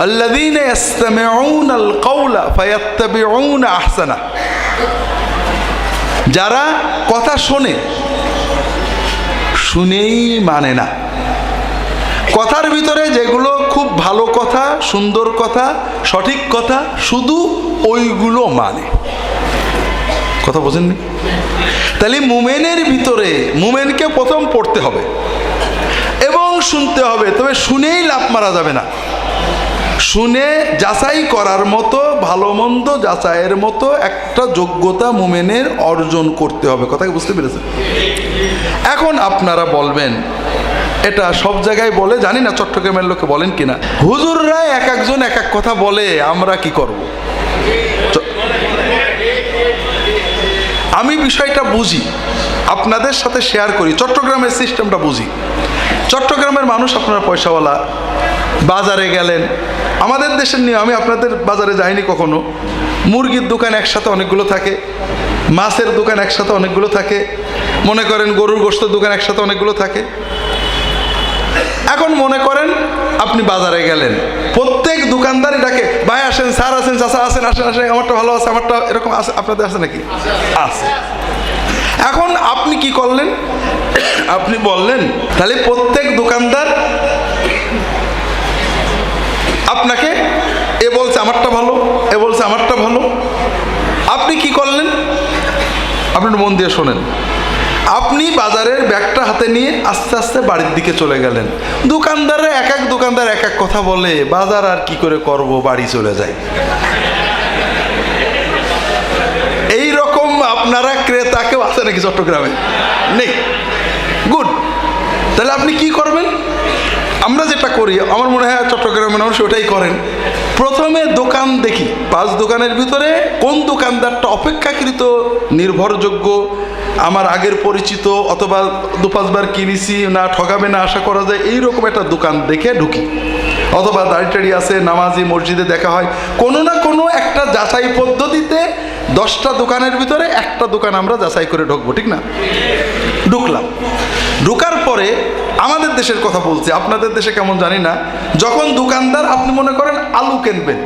আল্লাযীনা ইসতামিউনাল কাওলা ফায়াত্তাবিউনা আহসানা, যারা কথা শোনে শুনেই মানে না। কথার ভিতরে যেগুলো খুব ভালো কথা, সুন্দর কথা, সঠিক কথা, শুধু ওইগুলো মানে। কথা বোঝেননি? তাহলে মুমিনের ভিতরে, মুমিনকে প্রথম পড়তে হবে এবং শুনতে হবে, তবে শুনেই লাফ মারা যাবে না। শুনে যাচাই করার মতো, ভালো মন্দ যাচাইয়ের মতো একটা যোগ্যতা মুমিনের অর্জন করতে হবে। কথা কি বুঝতে পেরেছেন? এখন আপনারা বলবেন, এটা সব জায়গায় বলে, জানি না চট্টগ্রামের লোকে বলেন কিনা, হুজুররা এক একজন এক এক কথা বলে, আমরা কি করব? আমি বিষয়টা বুঝি, আপনাদের সাথে শেয়ার করি, চট্টগ্রামের সিস্টেমটা বুঝি। চট্টগ্রামের মানুষ, আপনারা পয়সাওয়ালা, বাজারে গেলেন, আমাদের দেশের নিয়ে, আমি আপনাদের বাজারে যাইনি কখনো, মুরগির দোকান একসাথে অনেকগুলো থাকে, মাছের দোকান একসাথে অনেকগুলো থাকে, মনে করেন গরুর গোশতের দোকান একসাথে অনেকগুলো থাকে। এখন মনে করেন আপনি বাজারে গেলেন, প্রত্যেক দোকানদার এটাকে ভাই আসেন, স্যার আসেন, চাচা আসেন, আসেন আসেন, আমারটা ভালো আছে, আমারটা এরকম আছে। আপনাদের আছে নাকি? আছে। এখন আপনি কি করলেন? আপনি বললেন, তাহলে প্রত্যেক দোকানদার আপনাকে, এ বলছে আমারটা ভালো, এ বলছে আমারটা ভালো। আপনি কি করলেন? আপনি মন দিয়ে শোনেন। আপনি বাজারের ব্যাগটা হাতে নিয়ে আস্তে আস্তে বাড়ির দিকে চলে গেলেন। দোকানদাররা এক এক দোকানদার এক এক কথা বলে, বাজার আর কি করে করব, বাড়ি চলে যায়। এই রকম আপনারা ক্রেতা কেউ আছে নাকি চট্টগ্রামে? নেই। গুড। তাহলে আপনি কি করবেন? আমরা যেটা করি, আমার মনে হয় চট্টগ্রামের মানুষ ওটাই করেন। প্রথমে দোকান দেখি, 5 দোকানের ভিতরে কোন দোকানদারটা অপেক্ষাকৃত নির্ভরযোগ্য, আমার আগের পরিচিত, অথবা 2-5 বার কিনেছি, না ঠকাবে না আশা করা যায়, এইরকম একটা দোকান দেখে ঢুকি। অথবা দাড়ি আছে, নামাজি, মসজিদে দেখা হয়, কোনো না কোনো একটা যাচাই পদ্ধতিতে 10টা দোকানের ভিতরে একটা দোকান আমরা যাচাই করে ঢুকবো, ঠিক না? ঢুকলাম। ঢুকার পরে আমাদের দেশের কথা বলছি, আপনাদের দেশে কেমন জানি না, যখন দোকানদার, আপনি মনে করেন আলু কিনবেন,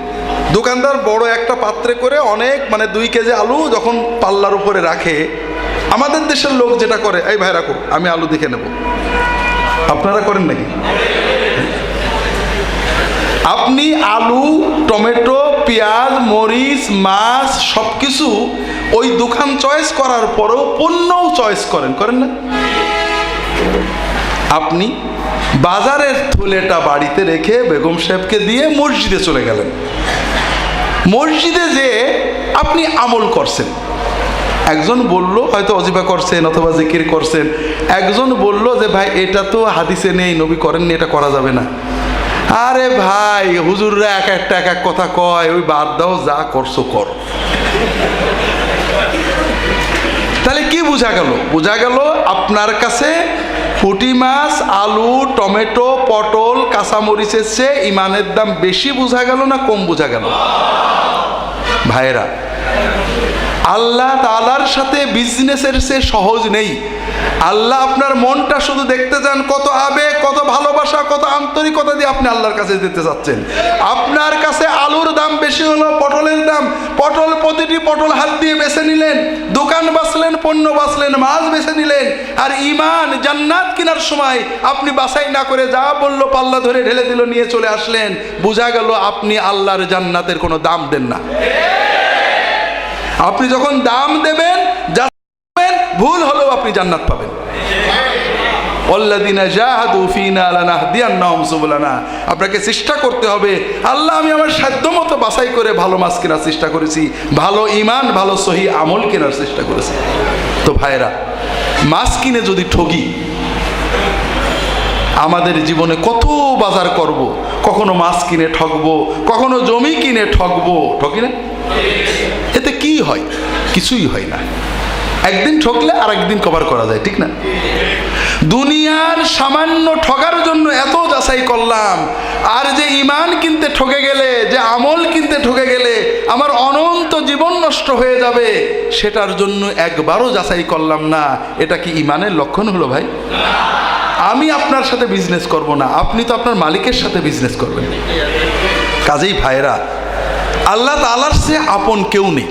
দোকানদার বড় একটা পাত্রে করে অনেক, মানে 2 কেজি আলু যখন পাল্লার উপরে রাখে, আমাদের দেশের লোক যেটা করে, এই ভাই রাখো, আমি আলু দেখে নেব। আপনারা করেন নাকি? আপনি আলু, টমেটো, পেঁয়াজ, মরিচ, মাছ সবকিছু ওই দোকান চয়েস করার পরেও পণ্যও চয়েস করেন, করেন না? আপনি বাজারের থলেটা বাড়িতে রেখে বেগম সাহেবকে দিয়ে মসজিদে চলে গেলেন। মসজিদে যে আপনি আমল করছেন, একজন বলল, হয়তো অজিফা করছেন অথবা জিকির করছেন, একজন বলল যে ভাই এটা তো হাদিসে নেই, নবী করেননি, এটা করা যাবে না। আরে ভাই, হুজুররা এক একটা এক এক কথা কয়, ওই বাদ দাও, যা করছো কর। তাহলে কি বোঝা গেল? বোঝা গেল আপনার কাছে পুঁটি মাছ, আলু, টমেটো, পটল, কাঁচামরিচের চেয়ে ইমানের দাম বেশি বোঝা গেল না কম বোঝা গেল? ভাইরা, আল্লাহ তাআলার সাথে বিজনেসের চেয়ে সহজ নেই। আল্লাহ আপনার মনটা শুধু দেখতে চান, কত আবেগ, কত ভালোবাসা, কত আন্তরিকতা দিয়ে আপনি আল্লাহর কাছে যেতে চাচ্ছেন। আপনার কাছে আলুর দাম বেশি হলো, পটলের দাম, পটল, প্রতিটি পটল হাত দিয়ে বেছে নিলেন, দোকান বাছলেন, পণ্য বাছলেন, মাছ বেছে নিলেন। আর ঈমান, জান্নাত কেনার সময় আপনি বাছাই না করে যা বললো পাল্লা ধরে ঢেলে দিল, নিয়ে চলে আসলেন। বোঝা গেল আপনি আল্লাহর জান্নাতের কোনো দাম দেন না। আপনি যখন দাম দেবেন, ভুল হলেও আপনি জান্নাত পাবেন। ওয়াল্লাযীনা জাহাদু ফীনা লানাহদিয়ান্নাহুম সুবুলানা। আপনাকে চেষ্টা করতে হবে, আল্লাহ আমি আমার সাধ্যমতো বাছাই করে ভালো মাছ কেনার চেষ্টা করেছি, ভালো ঈমান, ভালো সহি আমল কেনার চেষ্টা করেছি। তো ভাইরা, মাছ কিনে যদি ঠকি, আমাদের জীবনে কত বাজার করব, কখনো মাছ কিনে ঠকবো, কখনো জমি কিনে ঠকবো, ঠকি না? এতে কি হয়? কিছুই হয় না। একদিন ঠকলে আর একদিন কভার করা যায়, ঠিক না? দুনিয়ার সামান্য ঠকার জন্য এত যাচাই করলাম, আর যে ঈমান কিনতে ঠকে গেলে, যে আমল কিনতে ঠকে গেলে আমার অনন্ত জীবন নষ্ট হয়ে যাবে, সেটার জন্য একবারও যাচাই করলাম না। এটা কি ঈমানের লক্ষণ হলো ভাই? আমি আপনার সাথে বিজনেস করব না, আপনি তো আপনার মালিকের সাথে বিজনেস করবেন। কাজেই ভাইরা, আল্লাহ তাআলার চেয়ে আপন কেউ নেই।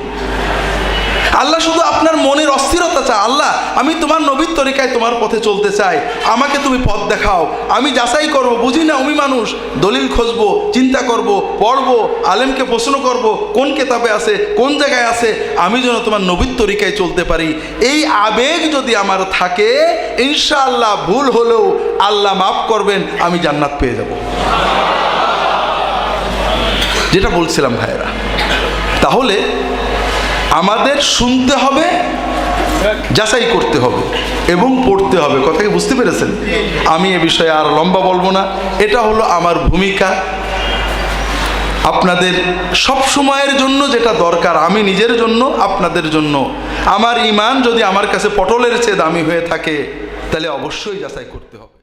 আল্লাহ শুধু আপনার মনের অস্থিরতা চায়, আল্লাহ আমি তোমার নবীর তরিকায় তোমার পথে চলতে চাই, আমাকে তুমি পথ দেখাও, আমি যাচাই করব, বুঝি না আমি মানুষ, দলিল খুঁজবো, চিন্তা করব, পড়বো, আলেমকে প্রশ্ন করব কোন কিতাবে আছে, কোন জায়গায় আছে, আমি যেন তোমার নবীর তরিকায় চলতে পারি। এই আবেগ যদি আমার থাকে, ইনশাআল্লাহ ভুল হলেও আল্লাহ মাফ করবেন, আমি জান্নাত পেয়ে যাব। যেটা বলছিলাম ভাইয়েরা, তাহলে আমাদের শুনতে হবে, যাচাই করতে হবে এবং পড়তে হবে। কথা কি বুঝতে পেরেছেন? আমি এ বিষয়ে আর লম্বা বলবো না, এটা হলো আমার ভূমিকা। আপনাদের সব সময়ের জন্য যেটা দরকার, আমি নিজের জন্য, আপনাদের জন্য, আমার ঈমান যদি আমার কাছে পটলের চেয়ে দামি হয়ে থাকে, তাহলে অবশ্যই যাচাই করতে হবে।